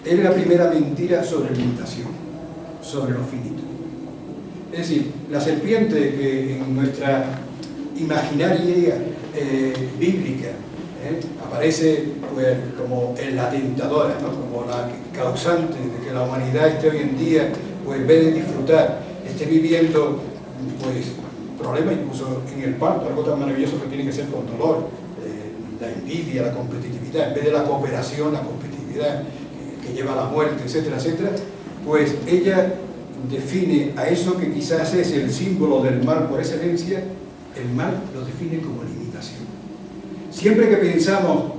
es la primera mentira sobre limitación, sobre lo finito. Es decir, la serpiente que en nuestra imaginaria bíblica aparece pues, como la tentadora, ¿no? Como la causante de que la humanidad esté hoy en día, pues, en vez de disfrutar, esté viviendo pues, problemas incluso en el parto, algo tan maravilloso que tiene que ser con dolor, la envidia, la competitividad, en vez de la cooperación, la competitividad que lleva a la muerte, etcétera, etcétera, pues ella define a eso que quizás es el símbolo del mal por excelencia, el mal lo define como limitación. Siempre que pensamos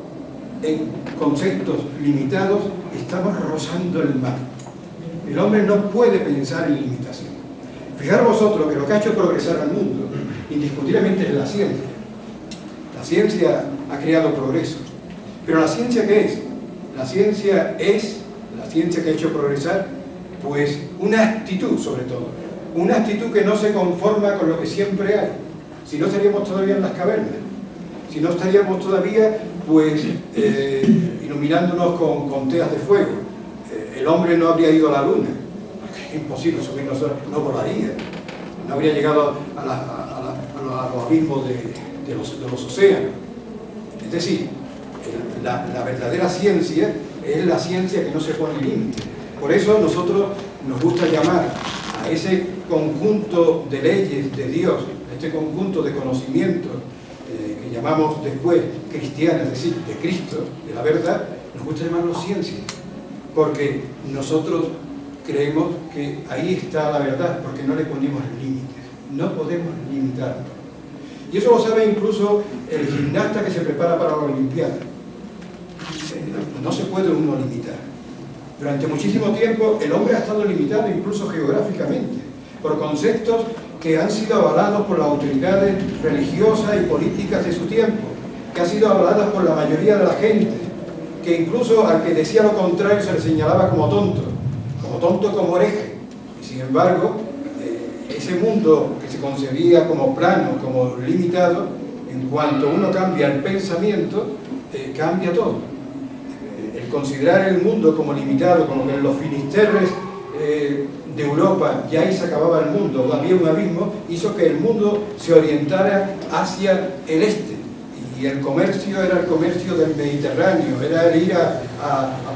en conceptos limitados, estamos rozando el mal. El hombre no puede pensar en limitación. Fijaros vosotros que lo que ha hecho progresar al mundo, indiscutiblemente, es la ciencia. La ciencia ha creado progreso. Pero ¿la ciencia qué es? La ciencia que ha hecho progresar, pues una actitud sobre todo. Una actitud que no se conforma con lo que siempre hay. Si no estaríamos todavía en las cavernas. Si no estaríamos todavía, pues, iluminándonos con teas de fuego. El hombre no habría ido a la luna. Es imposible subirnos, no volaría. No habría llegado a los abismos de los océanos. Es decir, la verdadera ciencia es la ciencia que no se pone límite. Por eso nosotros nos gusta llamar a ese conjunto de leyes de Dios, a este conjunto de conocimientos que llamamos después cristianos, es decir, de Cristo, de la verdad, nos gusta llamarlo ciencia, porque nosotros creemos que ahí está la verdad, porque no le ponemos límites, no podemos limitarlo. Y eso lo sabe incluso el gimnasta que se prepara para la Olimpiada. No se puede uno limitar. Durante muchísimo tiempo el hombre ha estado limitado incluso geográficamente por conceptos que han sido avalados por las autoridades religiosas y políticas de su tiempo, que han sido avaladas por la mayoría de la gente, que incluso al que decía lo contrario se le señalaba como tonto como hereje. Y sin embargo, ese mundo que se concebía como plano, como limitado, en cuanto uno cambia el pensamiento, cambia todo. El considerar el mundo como limitado, como que en los finisterres de Europa ya ahí se acababa el mundo, había un abismo, hizo que el mundo se orientara hacia el este. Y el comercio era el comercio del Mediterráneo, era el ir a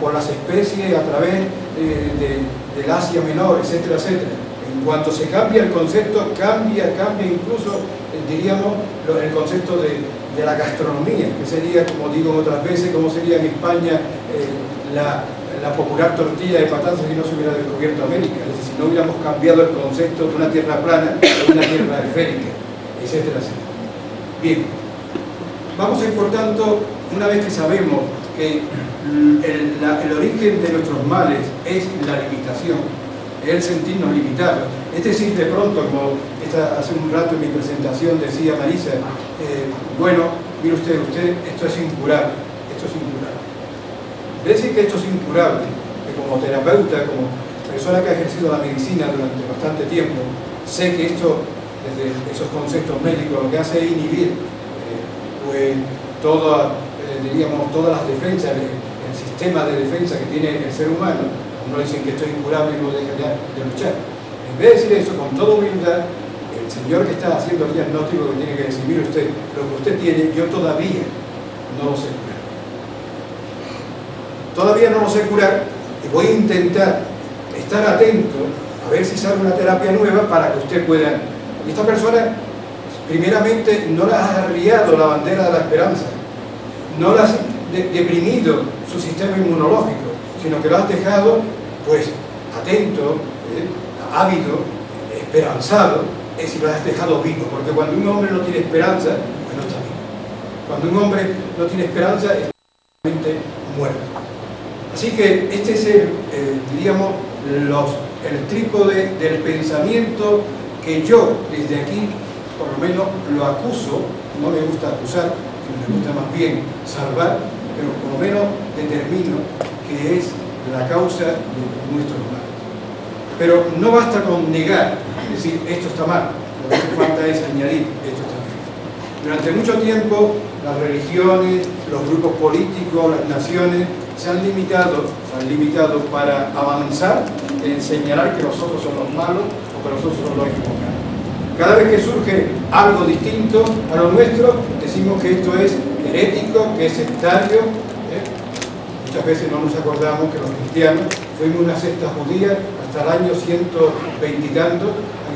por las especies a través del Asia Menor, etcétera, etcétera. En cuanto se cambia el concepto, cambia incluso, diríamos, el concepto de la gastronomía, que sería, como digo otras veces, como sería en España la popular tortilla de patatas si no se hubiera descubierto América, es decir, si no hubiéramos cambiado el concepto de una tierra plana a una tierra esférica, etcétera, etcétera. Bien, vamos a ir, por tanto, una vez que sabemos que el origen de nuestros males es la limitación, es el sentirnos limitados, es decir, de pronto, como hace un rato en mi presentación decía Marisa, bueno, mire usted, esto es incurable, Es decir que esto es incurable, que como terapeuta, como persona que ha ejercido la medicina durante bastante tiempo, sé que esto, desde esos conceptos médicos, lo que hace es inhibir pues, diríamos, todas las defensas, el sistema de defensa que tiene el ser humano. Uno dicen que esto es incurable y no deja ya de luchar. En vez de decir eso con toda humildad, el señor que está haciendo el diagnóstico que tiene que decir, mire usted, lo que usted tiene, yo todavía no lo sé curar. Todavía no lo sé curar y voy a intentar estar atento a ver si sale una terapia nueva para que usted pueda. Y esta persona, primeramente, no le ha arriado la bandera de la esperanza, no le has deprimido su sistema inmunológico, sino que lo has dejado, pues, atento, ávido, esperanzado, es decir, lo has dejado vivo, porque cuando un hombre no tiene esperanza, pues no está vivo. Cuando un hombre no tiene esperanza, está realmente muerto. Así que este es diríamos, el trípode del pensamiento que yo, desde aquí, por lo menos lo acuso, no me gusta acusar, sino me gusta más bien salvar, pero por lo menos determino que es la causa de nuestros males. Pero no basta con negar, decir esto está mal, lo que hace falta es añadir esto está mal. Durante mucho tiempo las religiones, los grupos políticos, las naciones se han limitado para avanzar en señalar que los otros son los malos o que los otros son los equivocados. Cada vez que surge algo distinto a lo nuestro, decimos que esto es herético, que es sectario. Muchas veces no nos acordamos que los cristianos fuimos una secta judía hasta el año 120 y tanto,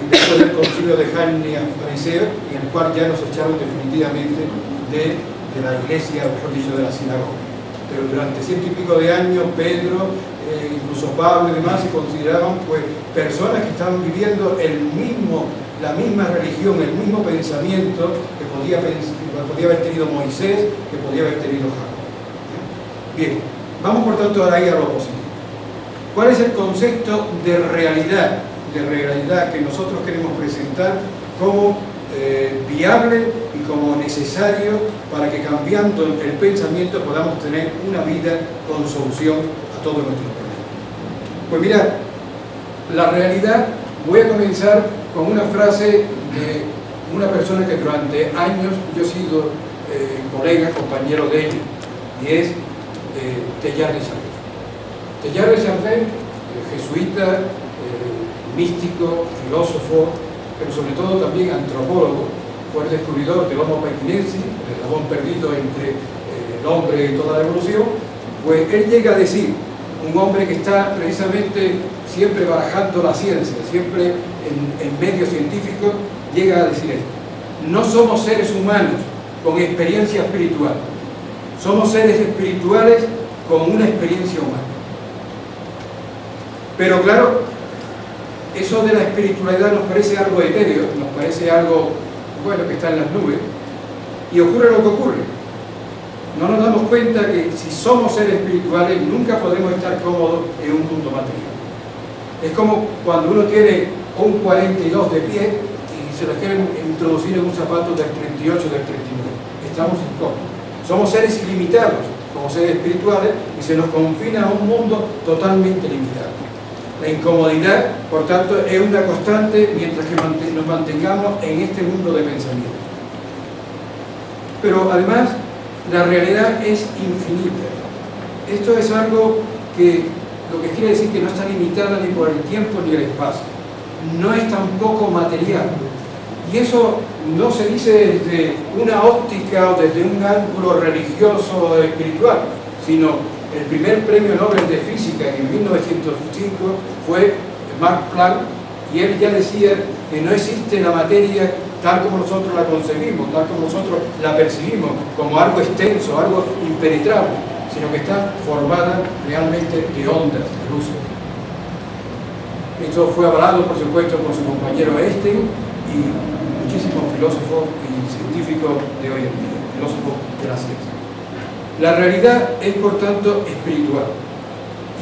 después del concilio de Jalnia fariseo, en el cual ya nos echaron definitivamente de la iglesia, mejor dicho, de la sinagoga. Pero durante 100 y pico de años, Pedro, incluso Pablo y demás, se consideraban pues personas que estaban viviendo la misma religión, el mismo pensamiento que podía haber tenido Moisés, que podía haber tenido Jacob. Bien, vamos por tanto ahora ahí a lo positivo. ¿Cuál es el concepto de realidad que nosotros queremos presentar como viable y como necesario para que cambiando el pensamiento podamos tener una vida con solución a todos nuestros problemas? Pues mirad, la realidad, voy a comenzar con una frase de una persona que durante años yo he sido colega, compañero de él, y es Teilhard de Chardin. Teilhard de Chardin, jesuita, místico, filósofo, pero sobre todo también antropólogo, fue el descubridor del Homo pekinensis, el eslabón perdido entre el hombre y toda la evolución. Pues él llega a decir, un hombre que está precisamente siempre barajando la ciencia, siempre en medios científicos, llega a decir esto: no somos seres humanos con experiencia espiritual, somos seres espirituales con una experiencia humana. Pero claro, eso de la espiritualidad nos parece algo etéreo, nos parece algo, bueno, que está en las nubes, y ocurre lo que ocurre. No nos damos cuenta que si somos seres espirituales nunca podemos estar cómodos en un mundo material. Es como cuando uno tiene un 42 de pie y se lo quieren introducir en un zapato del 38, del 39. Estamos incómodos. Somos seres ilimitados como seres espirituales y se nos confina a un mundo totalmente limitado. La incomodidad, por tanto, es una constante mientras que nos mantengamos en este mundo de pensamiento. Pero además, la realidad es infinita. Esto es algo que lo que quiere decir que no está limitada ni por el tiempo ni el espacio. No es tampoco material. Y eso no se dice desde una óptica o desde un ángulo religioso o espiritual, sino el primer premio Nobel de Física en 1905 fue Max Planck, y él ya decía que no existe la materia tal como nosotros la concebimos, tal como nosotros la percibimos, como algo extenso, algo impenetrable, sino que está formada realmente de ondas, de luz. Esto fue avalado, por supuesto, por su compañero Einstein y muchísimos filósofos y científicos de hoy en día, filósofos de la ciencia. La realidad es, por tanto, espiritual.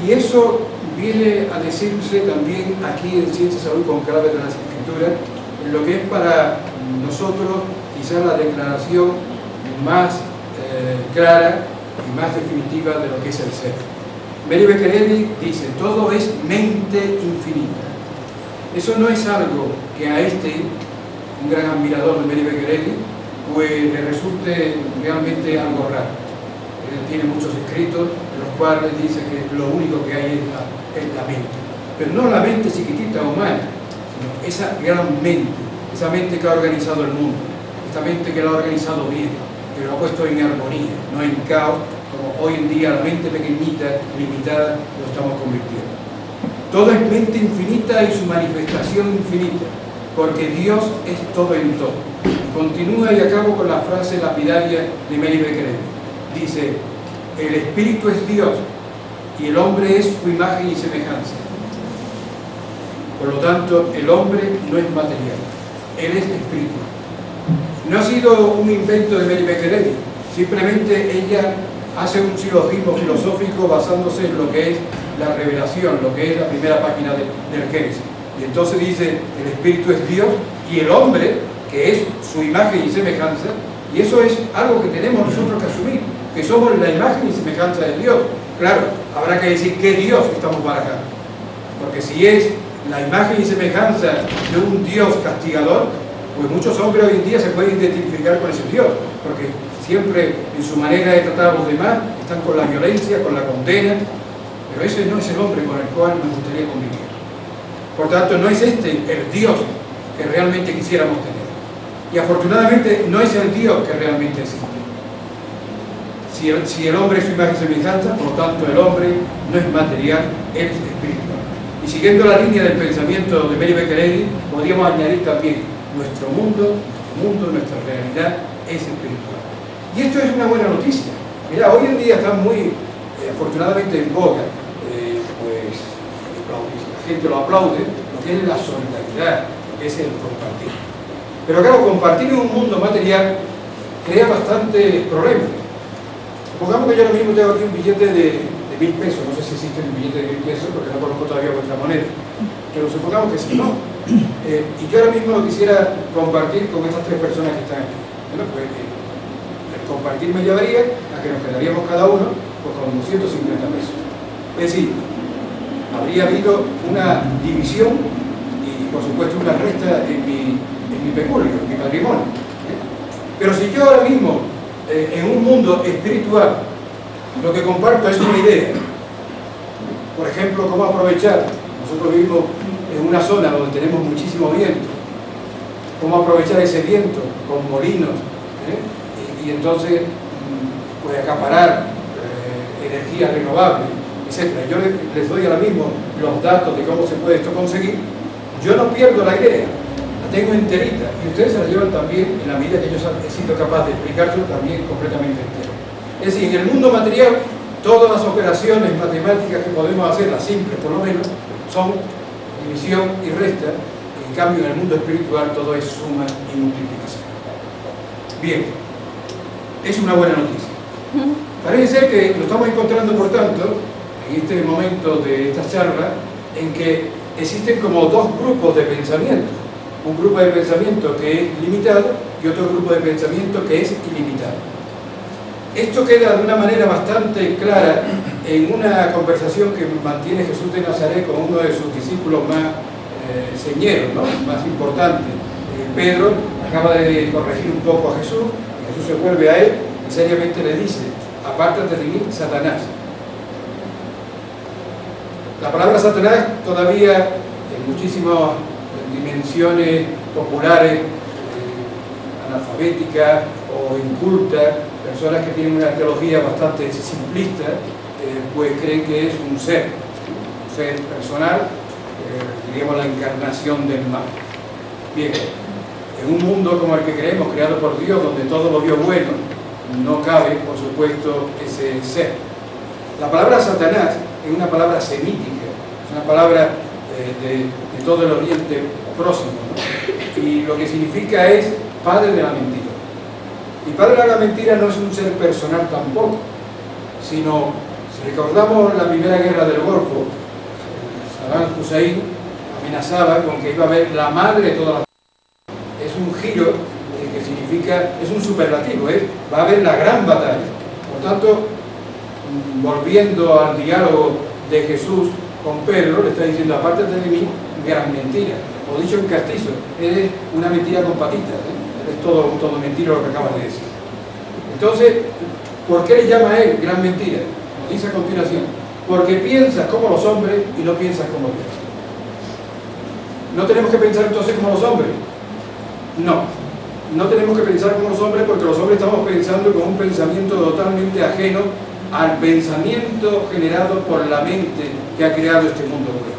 Y eso viene a decirse también aquí en Ciencia y Salud con clave de las Escrituras, en lo que es para nosotros quizás la declaración más clara y más definitiva de lo que es el ser. Mary Becquerel dice: todo es mente infinita. Eso no es algo que a un gran admirador de Mary Becquerel, pues le resulte realmente algo raro. Él tiene muchos escritos en los cuales dice que lo único que hay es la mente. Pero no la mente chiquitita humana, sino esa gran mente, esa mente que ha organizado el mundo, esa mente que lo ha organizado bien, que lo ha puesto en armonía, no en caos, como hoy en día la mente pequeñita, limitada, lo estamos convirtiendo. Todo es mente infinita y su manifestación infinita, porque Dios es todo en todo. Continúa y acabo con la frase lapidaria de Mary Becquerel. Dice: el espíritu es Dios y el hombre es su imagen y semejanza. Por lo tanto, el hombre no es material, él es espiritual. No ha sido un invento de Mary Becquerel, simplemente ella hace un silogismo filosófico basándose en lo que es la revelación, lo que es la primera página del Génesis. Y entonces dice: el espíritu es Dios y el hombre, que es su imagen y semejanza, y eso es algo que tenemos nosotros que asumir, que somos la imagen y semejanza de Dios. Claro, habrá que decir qué Dios estamos barajando, porque si es la imagen y semejanza de un Dios castigador, pues muchos hombres hoy en día se pueden identificar con ese Dios, porque siempre en su manera de tratar a los demás están con la violencia, con la condena, pero ese no es el hombre con el cual nos gustaría convivir. Por tanto, no es este el Dios que realmente quisiéramos tener. Y afortunadamente no es el Dios que realmente existe. Si el hombre es su imagen y semejanza, por lo tanto el hombre no es material, es espiritual. Y siguiendo la línea del pensamiento de Mary Baker Eddy, podríamos añadir también nuestro mundo, nuestra realidad es espiritual. Y esto es una buena noticia. Mira, hoy en día está muy, afortunadamente en boga, pues la gente lo aplaude, lo que es la solidaridad, lo que es el compartir. Pero claro, compartir en un mundo material crea bastantes problemas. Supongamos que yo ahora mismo tengo aquí un billete de 1.000 pesos, no sé si existe un billete de 1.000 pesos porque no conozco todavía vuestra moneda, pero supongamos que sí, ¿no? Y yo ahora mismo lo quisiera compartir con estas tres personas que están aquí. Bueno, pues el compartir me llevaría a que nos quedaríamos cada uno pues, con 250 pesos. Es decir, habría habido una división y por supuesto una resta en mi peculio, en mi patrimonio. Pero si yo ahora mismo en un mundo espiritual lo que comparto es una idea, por ejemplo, cómo aprovechar, nosotros vivimos en una zona donde tenemos muchísimo viento, cómo aprovechar ese viento con molinos y entonces pues acaparar energía renovable, etc. Yo les doy ahora mismo los datos de cómo se puede esto conseguir. Yo no pierdo la idea, la tengo enterita y ustedes se la llevan también en la medida que yo he sido capaz de explicárselo también completamente entero. Es decir, en el mundo material todas las operaciones matemáticas que podemos hacer, las simples por lo menos, son división y resta. En cambio en el mundo espiritual todo es suma y multiplicación. Bien, es una buena noticia. Parece ser que lo estamos encontrando, por tanto, en este momento de esta charla, en que existen como dos grupos de pensamiento. Un grupo de pensamiento que es limitado y otro grupo de pensamiento que es ilimitado. Esto queda de una manera bastante clara en una conversación que mantiene Jesús de Nazaret con uno de sus discípulos más señeros, ¿no? Más importantes. Pedro acaba de corregir un poco a Jesús, y Jesús se vuelve a él y seriamente le dice: apártate de mí, Satanás. La palabra Satanás todavía en muchísimas dimensiones populares, analfabéticas o incultas, personas que tienen una teología bastante simplista, pues creen que es un ser personal, diríamos la encarnación del mal. Bien, en un mundo como el que creemos, creado por Dios, donde todo lo vio bueno, no cabe, por supuesto, ese ser. La palabra Satanás es una palabra semítica, es una palabra de todo el Oriente Próximo, ¿no? Y lo que significa es padre de la mentira. Y padre de la mentira no es un ser personal tampoco, sino, si recordamos la primera guerra del Golfo, Saddam Hussein amenazaba con que iba a haber la madre de todas las... Es un giro que significa, es un superlativo, va a haber la gran batalla. Por tanto, volviendo al diálogo de Jesús con Pedro, le está diciendo: apártate de mí, gran mentira. O dicho en castizo, eres una mentira con patitas, es todo mentira lo que acabas de decir. Entonces, ¿por qué le llama a él gran mentira? Nos dice a continuación: porque piensas como los hombres y no piensas como Dios. ¿No tenemos que pensar entonces como los hombres? No tenemos que pensar como los hombres, porque los hombres estamos pensando con un pensamiento totalmente ajeno al pensamiento generado por la mente que ha creado este mundo bueno.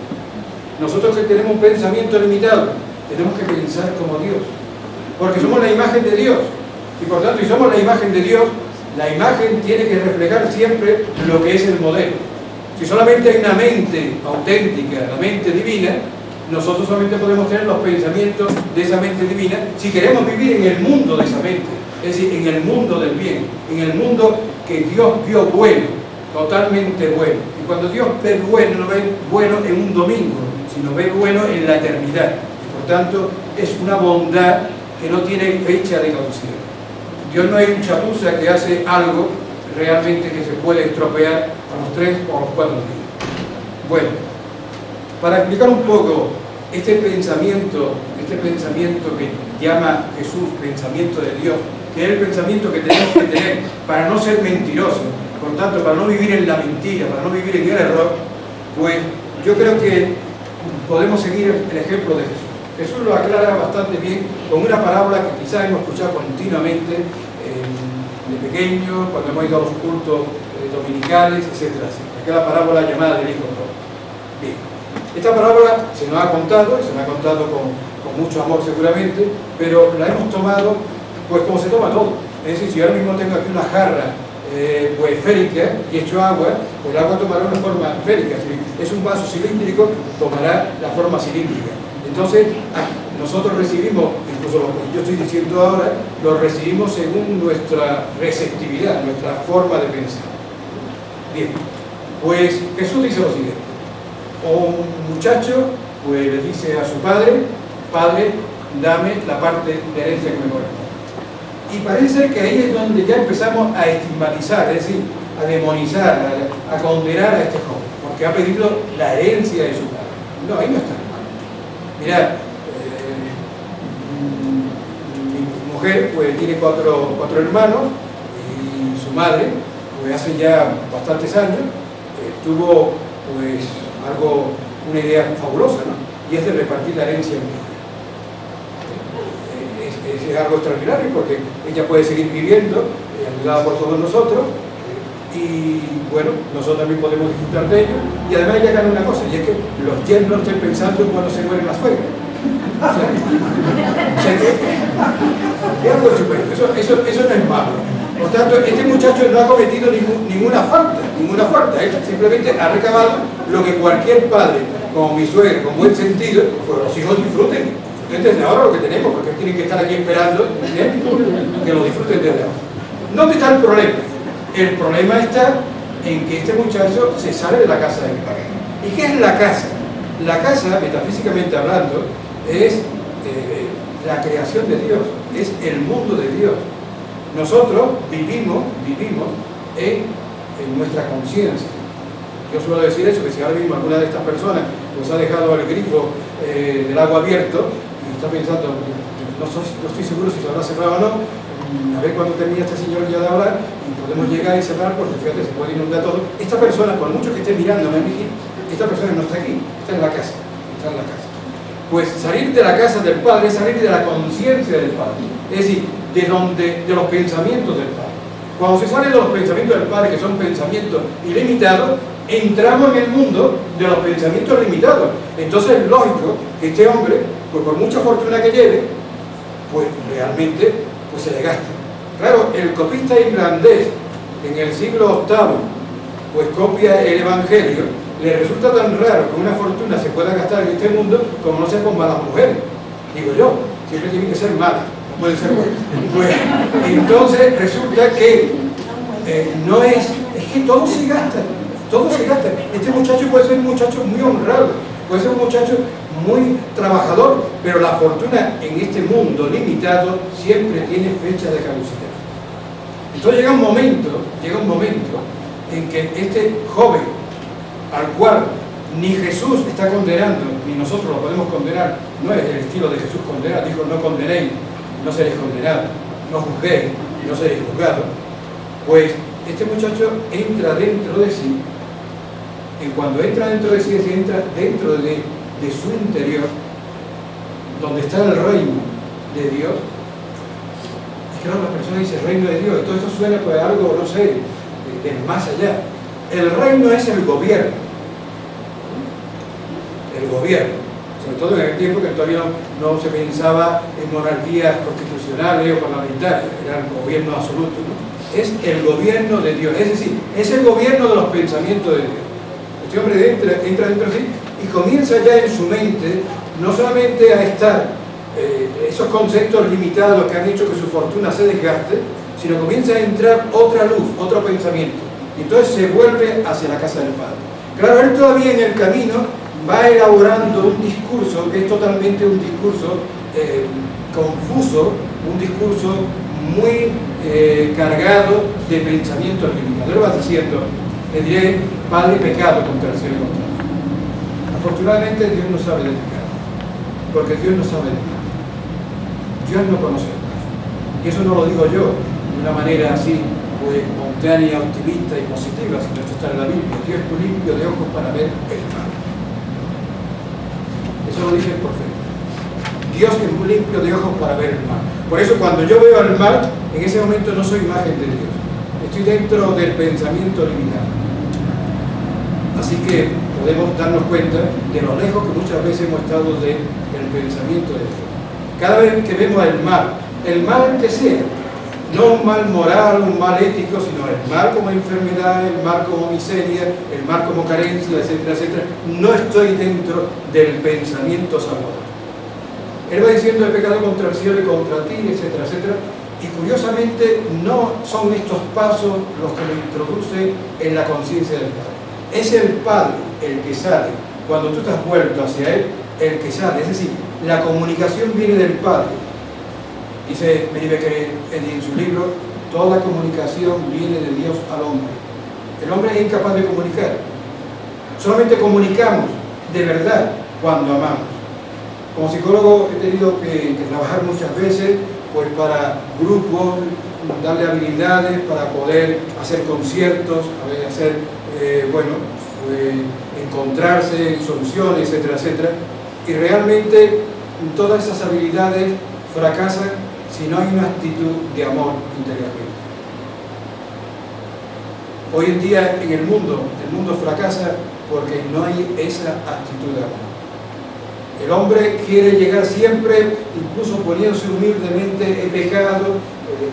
Nosotros que tenemos un pensamiento limitado, tenemos que pensar como Dios, porque somos la imagen de Dios, y por tanto, si somos la imagen de Dios, la imagen tiene que reflejar siempre lo que es el modelo. Si solamente hay una mente auténtica, la mente divina, nosotros solamente podemos tener los pensamientos de esa mente divina si queremos vivir en el mundo de esa mente, es decir, en el mundo del bien, en el mundo que Dios vio bueno, totalmente bueno. Y cuando Dios ve bueno, no ve bueno en un domingo, sino ve bueno en la eternidad. Y por tanto, es una bondad que no tiene fecha de caducidad. Dios no es un chapuza que hace algo realmente que se puede estropear a los 3 o a los 4 días. Bueno, para explicar un poco este pensamiento que llama Jesús pensamiento de Dios, que es el pensamiento que tenemos que tener para no ser mentirosos, Por tanto, para no vivir en la mentira, para no vivir en el error, pues yo creo que podemos seguir el ejemplo de Jesús. Jesús lo aclara bastante bien con una parábola que quizás hemos escuchado continuamente de pequeño, cuando hemos ido a los cultos dominicales, etcétera, etcétera. Aquella parábola llamada del Hijo Pródigo. Bien, esta parábola se nos ha contado con mucho amor seguramente, pero la hemos tomado pues como se toma todo. Es decir, si ahora mismo tengo aquí una jarra pues esférica y echo agua, pues el agua tomará una forma esférica. Si es un vaso cilíndrico, tomará la forma cilíndrica. Entonces, nosotros recibimos, incluso lo que yo estoy diciendo ahora, lo recibimos según nuestra receptividad, nuestra forma de pensar. Bien, pues Jesús dice lo siguiente. Un muchacho pues le dice a su padre: Padre, dame la parte de herencia que me corresponde. Y parece que ahí es donde ya empezamos a estigmatizar, es decir, a demonizar, a condenar a este joven, porque ha pedido la herencia de su padre. No, ahí no está. Mirad, mi mujer pues tiene cuatro hermanos y su madre pues hace ya bastantes años tuvo pues una idea fabulosa, ¿no? Y es de repartir la herencia en vida. Es algo extraordinario porque ella puede seguir viviendo ayudada por todos nosotros y bueno, nosotros también podemos disfrutar de ello, y además ella gana una cosa, y es que los yernos estén pensando en cuando se mueren las suegras. O sea que es algo estupendo, eso no es malo. Por tanto, este muchacho no ha cometido ninguna falta, él simplemente ha recabado lo que cualquier padre, como mi suegra, con buen sentido, pues los hijos disfruten desde ahora lo que tenemos, porque tienen que estar aquí esperando que lo disfruten desde ahora. ¿Dónde está el problema? El problema está en que este muchacho se sale de la casa del padre. ¿Y qué es la casa? La casa, metafísicamente hablando, es la creación de Dios, es el mundo de Dios. Nosotros vivimos en nuestra conciencia. Yo suelo decir eso, que si ahora mismo alguna de estas personas pues ha dejado el grifo del agua abierto y está pensando, no estoy seguro si se habrá cerrado o no, a ver cuándo termina este señor ya de hablar y podemos llegar y cerrar, porque fíjate, se puede inundar todo. Esta persona, por mucho que esté mirándome a mí, esta persona no está aquí, está en la casa, Pues salir de la casa del Padre es salir de la conciencia del Padre, es decir, de los pensamientos del Padre. Cuando se sale de los pensamientos del Padre, que son pensamientos ilimitados, entramos en el mundo de los pensamientos limitados. Entonces es lógico que este hombre, pues por mucha fortuna que lleve, pues realmente pues se le gasta. Claro, el copista irlandés en el siglo VIII pues copia el Evangelio, le resulta tan raro que una fortuna se pueda gastar en este mundo como no sea con malas mujeres. Digo yo, siempre tienen que ser malas, no pueden ser buenas. Pues entonces resulta que no es que todo se gasta. Todo se gasta. Este muchacho puede ser un muchacho muy honrado, puede ser un muchacho muy trabajador, pero la fortuna en este mundo limitado siempre tiene fecha de caducidad. Entonces llega un momento en que este joven, al cual ni Jesús está condenando, ni nosotros lo podemos condenar, no es el estilo de Jesús condenar, dijo: no condenéis, no seréis condenados, no juzguéis, no seréis juzgados. Pues este muchacho entra dentro de sí. Y cuando entra dentro de sí, entra dentro de su interior, donde está el reino de Dios. Y claro, la persona dice reino de Dios, y todo esto suena pues algo, no sé, del más allá. El reino es el gobierno. El gobierno. Sobre todo en el tiempo que todavía no se pensaba en monarquías constitucionales o parlamentarias, era el gobierno absoluto, ¿no? Es el gobierno de Dios, es decir, es el gobierno de los pensamientos de Dios. Este hombre entra dentro de sí y comienza ya en su mente no solamente a estar esos conceptos limitados que han hecho que su fortuna se desgaste, sino comienza a entrar otra luz, otro pensamiento, y entonces se vuelve hacia la casa del Padre. Claro, él todavía en el camino va elaborando un discurso que es totalmente un discurso confuso, un discurso muy cargado de pensamientos limitados. Él va diciendo: le diré, Padre, pecado contra el cielo y contra ti. Afortunadamente Dios no sabe de pecado, porque Dios no sabe de pecado. Dios no conoce el pecado. Y eso no lo digo yo de una manera así pues espontánea, optimista y positiva, sino esto está en la Biblia. Dios es muy limpio de ojos para ver el mal. Eso lo dice el profeta. Dios es muy limpio de ojos para ver el mal. Por eso cuando yo veo el mal, en ese momento no soy imagen de Dios. Estoy dentro del pensamiento limitado. Así que podemos darnos cuenta de lo lejos que muchas veces hemos estado del pensamiento de Dios. Cada vez que vemos el mal que sea, no un mal moral, un mal ético, sino el mal como enfermedad, el mal como miseria, el mal como carencia, etcétera, etcétera, no estoy dentro del pensamiento salvador. Él va diciendo: he pecado contra el cielo y contra ti, etcétera, etcétera. Y curiosamente no son estos pasos los que lo introducen en la conciencia del Padre. Es el Padre el que sale, cuando tú te has vuelto hacia Él, el que sale. Es decir, la comunicación viene del Padre. Dice Mary Becker en su libro: toda comunicación viene de Dios al hombre. El hombre es incapaz de comunicar. Solamente comunicamos de verdad cuando amamos. Como psicólogo he tenido que trabajar muchas veces pues para grupos, darle habilidades para poder hacer conciertos, hacer, encontrarse soluciones, etcétera, etcétera. Y realmente todas esas habilidades fracasan si no hay una actitud de amor interiormente. Hoy en día en el mundo fracasa porque no hay esa actitud de amor. El hombre quiere llegar siempre, incluso poniéndose humildemente, he pecado,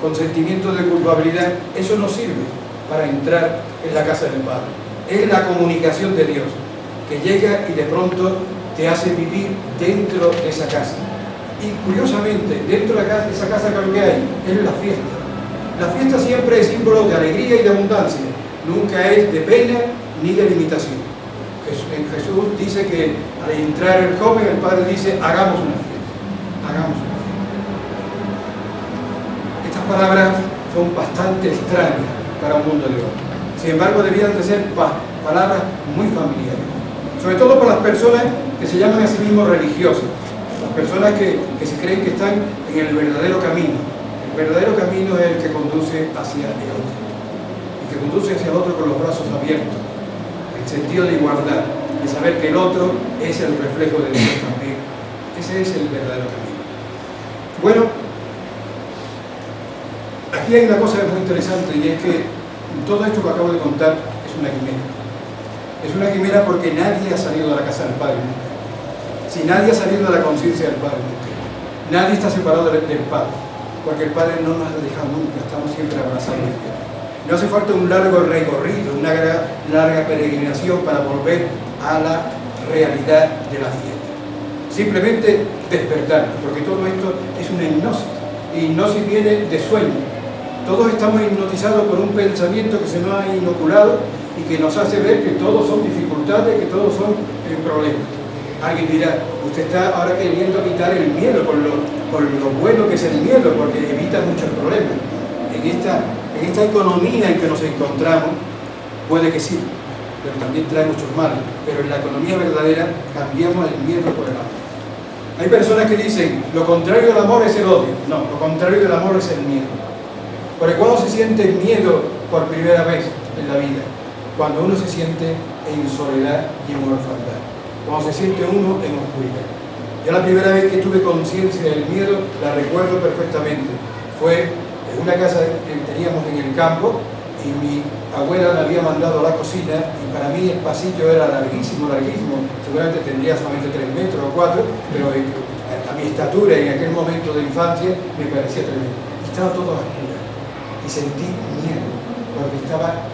con sentimientos de culpabilidad. Eso no sirve para entrar en la casa del Padre. Es la comunicación de Dios, que llega y de pronto te hace vivir dentro de esa casa. Y curiosamente, dentro de esa casa que hay, es la fiesta. La fiesta siempre es símbolo de alegría y de abundancia, nunca es de pena ni de limitación. Jesús dice que al entrar el joven, el Padre dice: hagamos una fiesta, hagamos una fiesta. Estas palabras son bastante extrañas para un mundo de hoy. Sin embargo, debían de ser palabras muy familiares, sobre todo para las personas que se llaman a sí mismos religiosas, las personas que se creen que están en el verdadero camino. El verdadero camino es el que conduce hacia el otro, y que conduce hacia el otro con los brazos abiertos, en sentido de igualdad, de saber que el otro es el reflejo de Dios también. Ese es el verdadero camino. Bueno, aquí hay una cosa muy interesante, y es que todo esto que acabo de contar es una quimera. Es una quimera porque nadie ha salido de la casa del Padre nunca. Si nadie ha salido de la conciencia del Padre nunca. Nadie está separado del Padre, porque el Padre no nos ha dejado nunca, estamos siempre abrazados de Dios. No hace falta un largo recorrido, una larga peregrinación para volver a la realidad de la fiesta. Simplemente despertarnos, porque todo esto es una hipnosis. Y hipnosis viene de sueño. Todos estamos hipnotizados por un pensamiento que se nos ha inoculado y que nos hace ver que todos son dificultades, que todos son problemas. Alguien dirá: usted está ahora queriendo quitar el miedo por lo bueno que es el miedo, porque evita muchos problemas. En esta economía en que nos encontramos, puede que sí, pero también trae muchos males. Pero en la economía verdadera cambiamos el miedo por el amor. Hay personas que dicen: lo contrario del amor es el odio. No, lo contrario del amor es el miedo. Porque cuando se siente miedo por primera vez en la vida, cuando uno se siente en soledad y en orfandad, cuando se siente uno en oscuridad. Yo la primera vez que tuve conciencia del miedo, la recuerdo perfectamente. Fue en una casa que teníamos en el campo, y mi abuela me había mandado a la cocina, y para mí el pasillo era larguísimo, seguramente tendría solamente 3 metros o 4, pero a mi estatura en aquel momento de infancia me parecía tremendo. Estaba todo oscuro y sentí miedo, porque estaba